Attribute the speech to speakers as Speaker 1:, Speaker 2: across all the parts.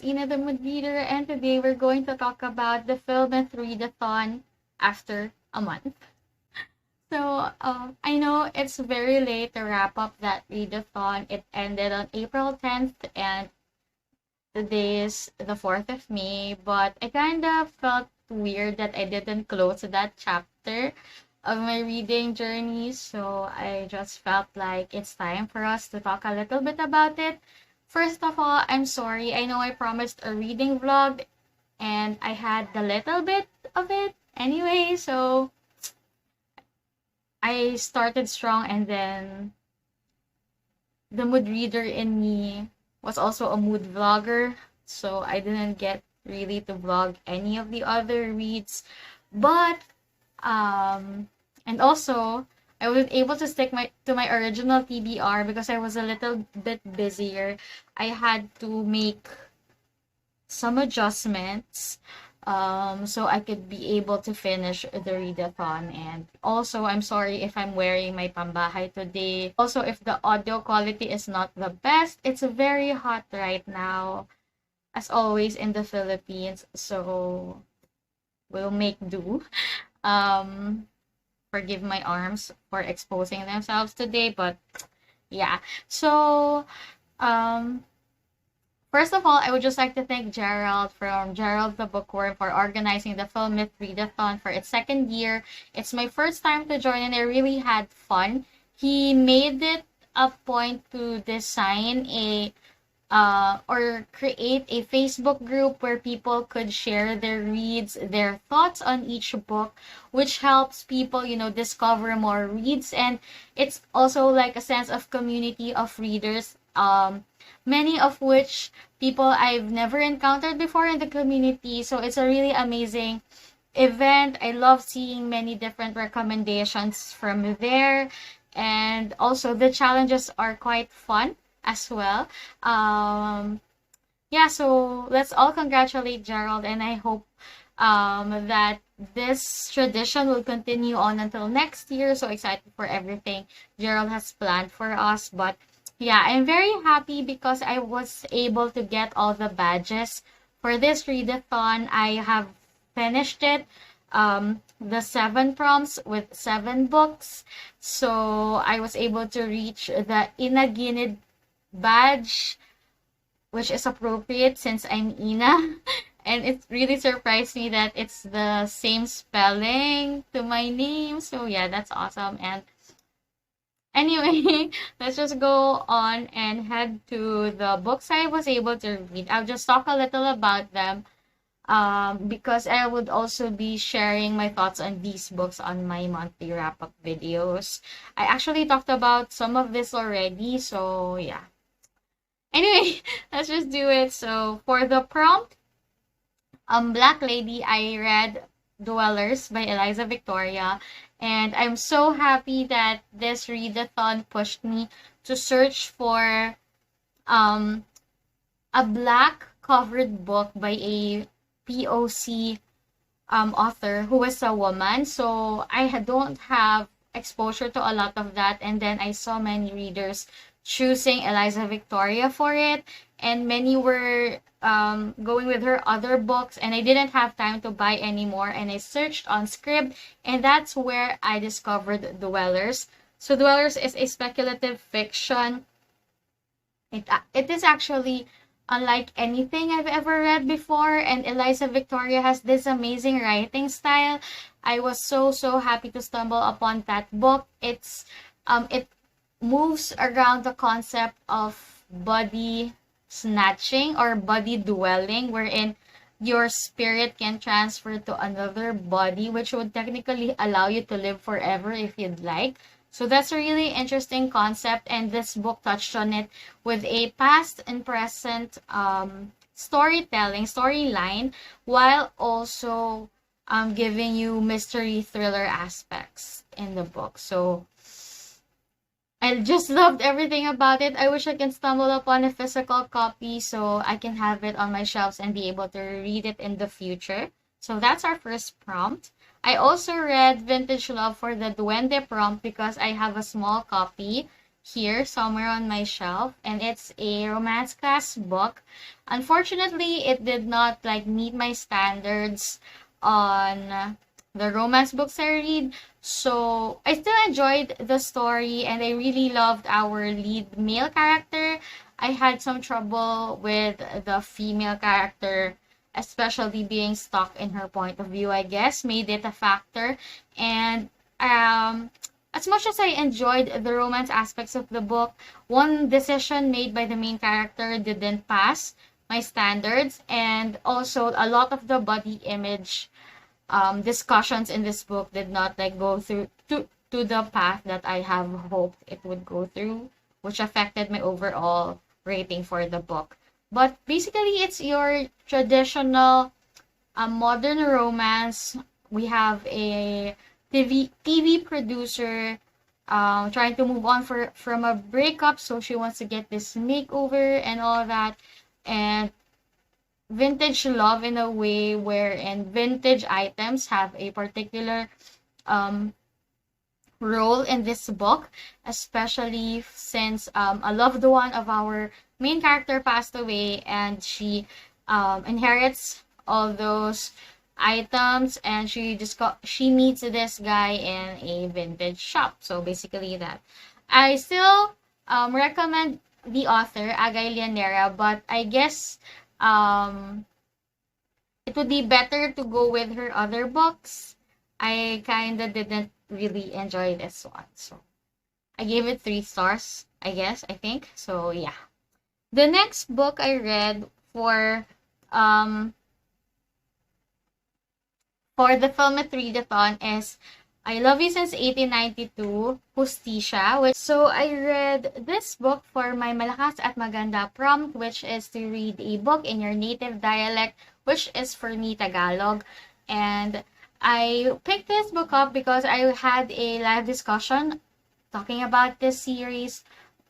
Speaker 1: Ina the Mood Reader, and today we're going to talk about the philmyth readathon after a month. So, I know it's very late to wrap up that readathon. It ended on April 10th, and today is the 4th of May, but I kind of felt weird that I didn't close that chapter of my reading journey, so I just felt like it's time for us to talk a little bit about it. First of all, I'm sorry. I know I promised a reading vlog and I had a little bit of it anyway, so I started strong, and then the mood reader in me was also a mood vlogger, so I didn't get really to vlog any of the other reads. But and also I wasn't able to stick to my original TBR because I was a little bit busier. I had to make some adjustments so I could be able to finish the readathon. And also, I'm sorry if I'm wearing my pambahay today. Also, if the audio quality is not the best, it's very hot right now, as always in the Philippines, so we'll make do. Forgive my arms for exposing themselves today, but yeah. So, um, first of all, I would just like to thank Gerald from Gerald the Bookworm for organizing the philmyth readathon for its second year. It's my first time to join, and I really had fun. He made it a point to design a or create a Facebook group where people could share their reads, their thoughts on each book, which helps people, discover more reads. And it's also like a sense of community of readers, many of which people I've never encountered before in the community. So it's a really amazing event. I love seeing many different recommendations from there. And also the challenges are quite fun as well. Yeah, so let's all congratulate Gerald, and I hope that this tradition will continue on until next year. So excited for everything Gerald has planned for us. But yeah, I'm very happy because I was able to get all the badges for this readathon. I have finished it. The 7 prompts with 7 books. So I was able to reach the Inaginid badge, which is appropriate since I'm Ina. And it really surprised me that it's the same spelling to my name. So yeah, that's awesome. And anyway, let's just go on and head to the books I was able to read. I'll just talk a little about them because I would also be sharing my thoughts on these books on my monthly wrap-up videos. I actually talked about some of this already, so yeah. Anyway, let's just do it. So for the prompt, Black Lady, I read Dwellers by Eliza Victoria, and I'm so happy that this readathon pushed me to search for a black covered book by a POC author who is a woman. So I don't have exposure to a lot of that, and then I saw many readers choosing Eliza Victoria for it, and many were going with her other books, and I didn't have time to buy anymore, and I searched on Scribd, and that's where I discovered Dwellers. So Dwellers is a speculative fiction. It is actually unlike anything I've ever read before, and Eliza Victoria has this amazing writing style. I was so happy to stumble upon that book. It moves around the concept of body snatching or body dwelling, wherein your spirit can transfer to another body, which would technically allow you to live forever if you'd like. So that's a really interesting concept, and this book touched on it with a past and present storyline, while also giving you mystery thriller aspects in the book. So I just loved everything about it. I wish I can stumble upon a physical copy so I can have it on my shelves and be able to read it in the future. So that's our first prompt. I also read Vintage Love for the Duende prompt because I have a small copy. here somewhere on my shelf, and it's a romance class book. Unfortunately, it did not like meet my standards on the romance books I read. So I still enjoyed the story, and I really loved our lead male character. I had some trouble with the female character, especially being stuck in her point of view, I guess, made it a factor. And as much as I enjoyed the romance aspects of the book, one decision made by the main character didn't pass my standards, and also a lot of the body image discussions in this book did not like go through to the path that I have hoped it would go through, which affected my overall rating for the book. But basically, it's your traditional modern romance. We have a TV producer trying to move on from a breakup, so she wants to get this makeover and all that. And vintage love in a way wherein vintage items have a particular role in this book, especially since a loved one of our main character passed away, and she inherits all those items, and she meets this guy in a vintage shop. So basically that. I still recommend the author, Agay Llanera, but I guess it would be better to go with her other books. I kinda didn't really enjoy this one. So I gave it 3 stars, I guess, I think. So yeah. The next book I read for the philmyth readathon is I Love You Since 1892, Justicia. So I read this book for my Malakas at Maganda prompt, which is to read a book in your native dialect, which is for me Tagalog. And I picked this book up because I had a live discussion talking about this series,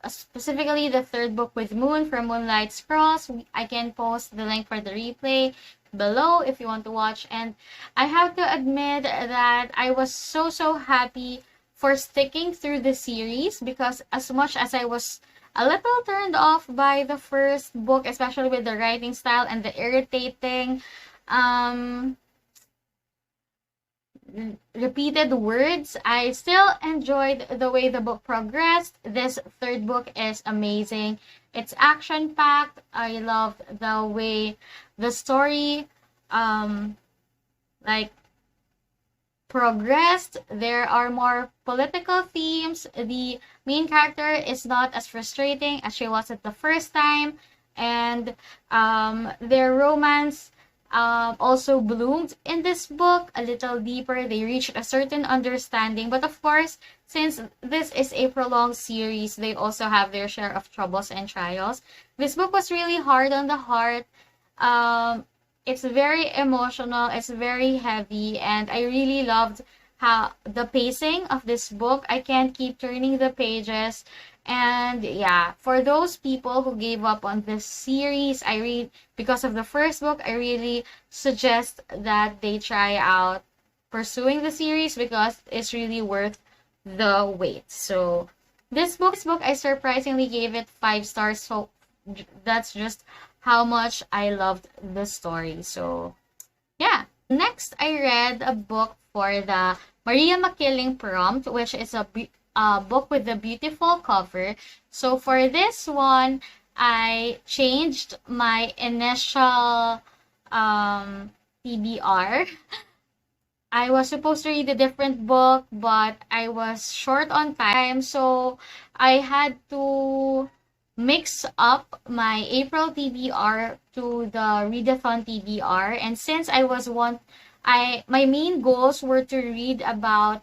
Speaker 1: specifically the third book with Moon from Moonlight Scrolls. I can post the link for the replay below if you want to watch. And I have to admit that I was so happy for sticking through the series, because as much as I was a little turned off by the first book, especially with the writing style and the irritating repeated words, I still enjoyed the way the book progressed. This third book is amazing. It's action-packed. I loved the way the story like progressed. There are more political themes. The main character is not as frustrating as she was at the first time, and their romance also bloomed in this book a little deeper. They reached a certain understanding, but of course, since this is a prolonged series, they also have their share of troubles and trials. This book was really hard on the heart. It's very emotional, it's very heavy, and I really loved how the pacing of this book. I can't keep turning the pages. And yeah, for those people who gave up on this series, because of the first book, I really suggest that they try out pursuing the series, because it's really worth the wait. So this book I surprisingly gave it 5 stars. So that's just how much I loved the story. So yeah. Next, I read a book for the Maria Makilling prompt, which is a book with a beautiful cover. So for this one, I changed my initial TBR. I was supposed to read a different book, but I was short on time, so I had to mix up my April TBR to the readathon TBR. And since my main goals were to read to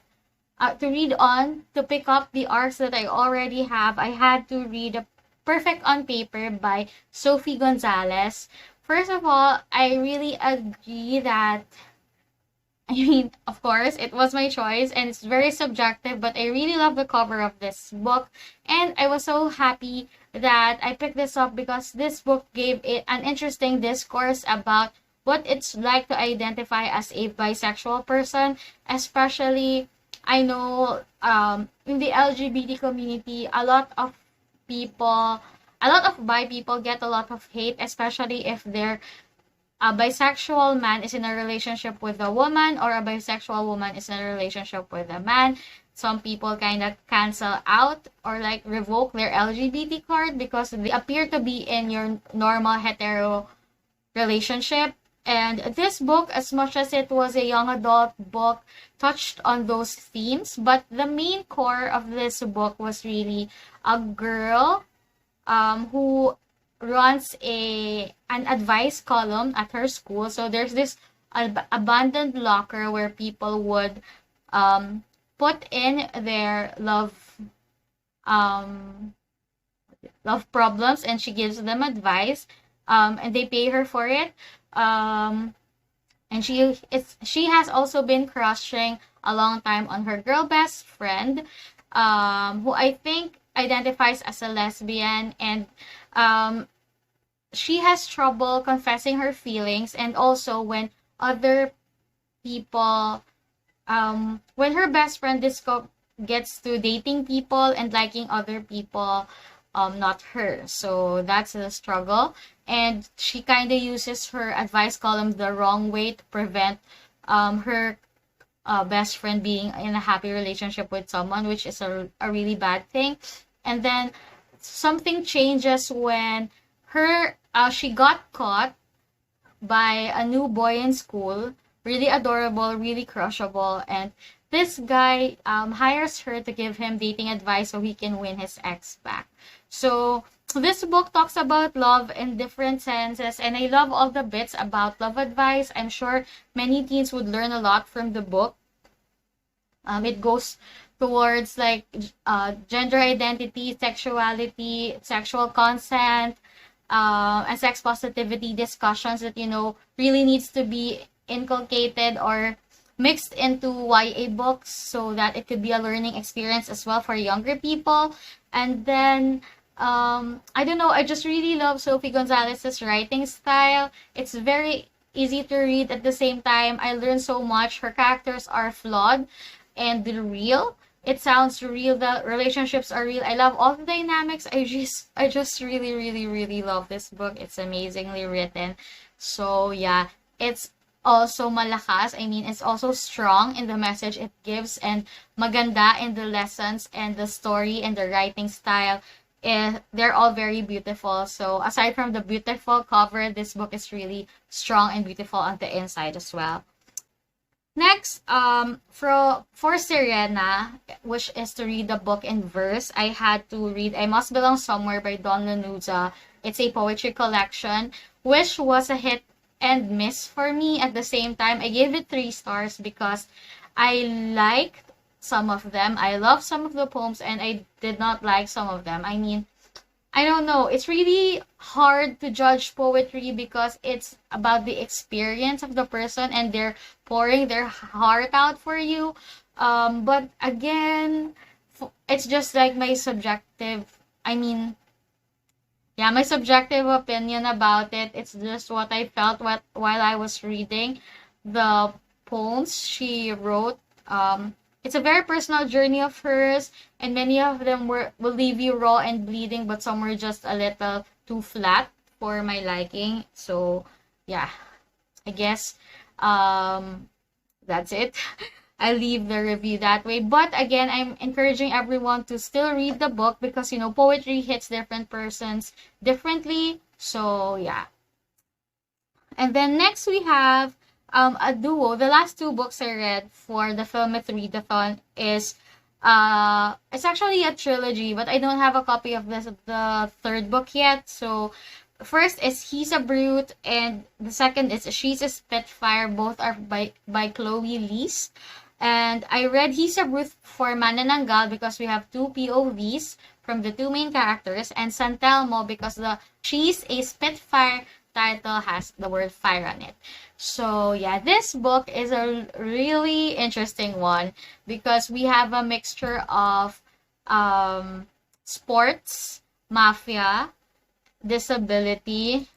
Speaker 1: pick up the arcs that I already have, I had to read a Perfect on Paper by Sophie Gonzalez. First of all, I really agree that, of course, it was my choice and it's very subjective, but I really love the cover of this book. And I was so happy that I picked this up because this book gave it an interesting discourse about what it's like to identify as a bisexual person, especially I know in the LGBT community, people, a lot of bi people get a lot of hate, especially if they're a bisexual man is in a relationship with a woman, or a bisexual woman is in a relationship with a man. Some people kind of cancel out or like revoke their LGBT card because they appear to be in your normal hetero relationship. And this book, as much as it was a young adult book, touched on those themes, but the main core of this book was really a girl who runs an advice column at her school. So there's this abandoned locker where people would um, put in their um, love problems, and she gives them advice, and they pay her for it. Um, and she has also been crushing a long time on her girl best friend, who I think identifies as a lesbian, and um, she has trouble confessing her feelings, and also when other people when her best friend gets to dating people and liking other people, not her. So that's the struggle, and she kind of uses her advice column the wrong way to prevent her best friend being in a happy relationship with someone, which is a really bad thing. And then something changes when she got caught by a new boy in school, really adorable, really crushable, and this guy hires her to give him dating advice so he can win his ex back. So this book talks about love in different senses, and I love all the bits about love advice. I'm sure many teens would learn a lot from the book. It goes towards like gender identity, sexuality, sexual consent, and sex positivity discussions that, really needs to be inculcated or mixed into YA books so that it could be a learning experience as well for younger people. And then I don't know, I just really love Sophie Gonzalez's writing style. It's very easy to read. At the same time, I learned so much. Her characters are flawed and real. It sounds real. The relationships are real. I love all the dynamics. I just really, really, really love this book. It's amazingly written. So yeah, it's also malakas. I mean, it's also strong in the message it gives, and maganda in the lessons and the story and the writing style. They're all very beautiful. So aside from the beautiful cover, this book is really strong and beautiful on the inside as well. Next, for Serena, which is to read the book in verse, I had to read I Must Belong Somewhere by Don Lanuza. It's a poetry collection, which was a hit and miss for me at the same time. I gave it 3 stars because I liked some of them. I love some of the poems, and I did not like some of them. I mean, I don't know. It's really hard to judge poetry because it's about the experience of the person, and they're pouring their heart out for you. But again, it's just like I mean, yeah, my subjective opinion about it. It's just what I felt while I was reading the poems she wrote. It's a very personal journey of hers, and many of them will leave you raw and bleeding, but some were just a little too flat for my liking. So yeah, I guess that's it. I leave the review that way. But again, I'm encouraging everyone to still read the book because poetry hits different persons differently. So yeah. And then next we have a duo. The last 2 books I read for the philmyth readathon is it's actually a trilogy, but I don't have a copy of the 3rd book yet. So first is He's a Brute, and the second is She's a Spitfire. Both are by Chloe Lees. And I read He's a Brute for Manananggal because we have 2 POVs from the 2 main characters, and San Telmo because the She's a Spitfire title has the word fire on it. So yeah, this book is a really interesting one because we have a mixture of sports, mafia, disability,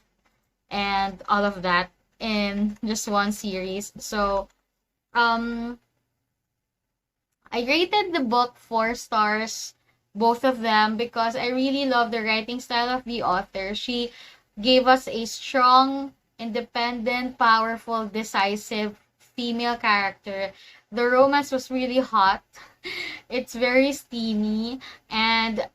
Speaker 1: and all of that in just one series. So I rated the book 4 stars, both of them, because I really love the writing style of the author. She gave us a strong, independent, powerful, decisive female character. The romance was really hot. It's very steamy, and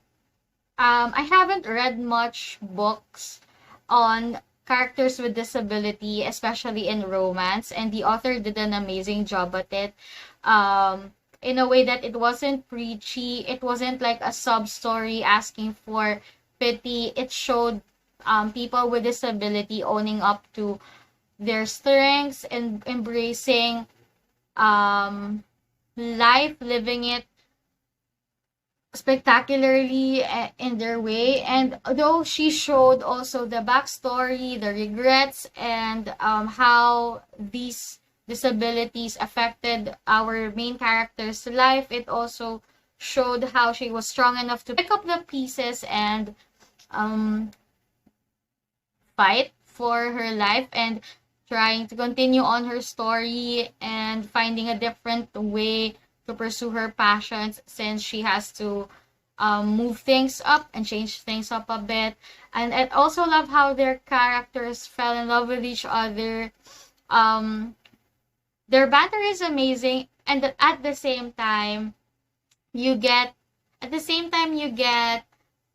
Speaker 1: I haven't read much books on characters with disability, especially in romance, and the author did an amazing job at it. In a way that it wasn't preachy, it wasn't like a sub story asking for pity. It showed people with disability owning up to their strengths and embracing life, living it spectacularly in their way. And though she showed also the backstory, the regrets, and how these disabilities affected our main character's life, it also showed how she was strong enough to pick up the pieces and um, fight for her life and trying to continue on her story and finding a different way to pursue her passions, since she has to move things up and change things up a bit. And I also love how their characters fell in love with each other. Um, their banter is amazing, and at the same time, you get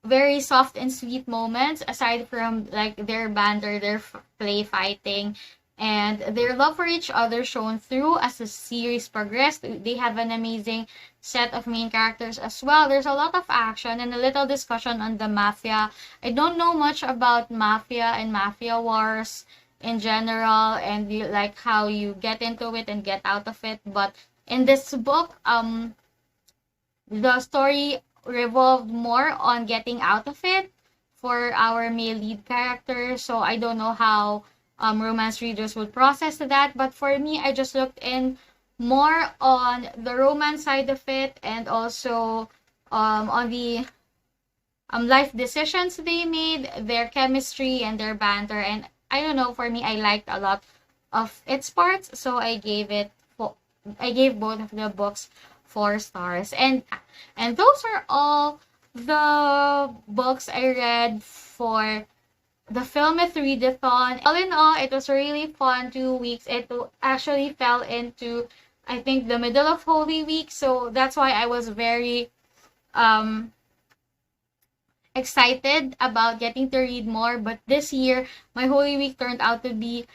Speaker 1: very soft and sweet moments aside from like their banter, their play fighting, and their love for each other shown through as the series progressed. They have an amazing set of main characters as well. There's a lot of action and a little discussion on the mafia. I don't know much about mafia and mafia wars in general, and like how you get into it and get out of it, but in this book, the story revolved more on getting out of it for our male lead character. So I don't know how romance readers would process that. But for me, I just looked in more on the romance side of it, and also on the life decisions they made, their chemistry and their banter. And I don't know, for me, I liked a lot of its parts, so I gave both of the books 4 stars. And those are all the books I read for the philmyth readathon. All in all, it was a really fun 2 weeks. It actually fell into, I think, the middle of Holy Week, so that's why I was very excited about getting to read more. But this year, my Holy Week turned out to be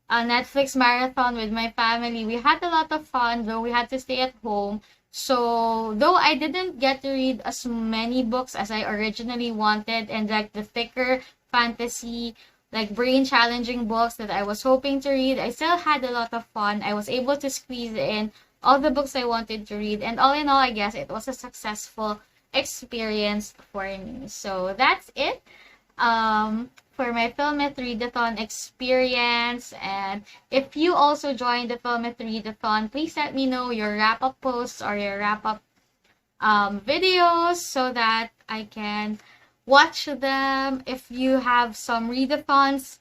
Speaker 1: a Netflix marathon with my family. We had a lot of fun, though we had to stay at home. So, though I didn't get to read as many books as I originally wanted, and like the thicker fantasy, like brain challenging books that I was hoping to read, I still had a lot of fun. I was able to squeeze in all the books I wanted to read, and all in all, I guess it was a successful experience for me. So that's it for my philmyth readathon experience. And if you also joined the philmyth readathon, please let me know your wrap-up posts or your wrap-up videos so that I can watch them. If you have some readathons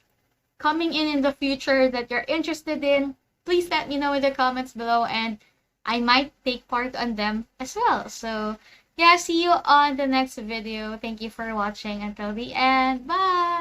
Speaker 1: coming in the future that you're interested in, please let me know in the comments below, and I might take part on them as well. So yeah, see you on the next video. Thank you for watching until the end. Bye!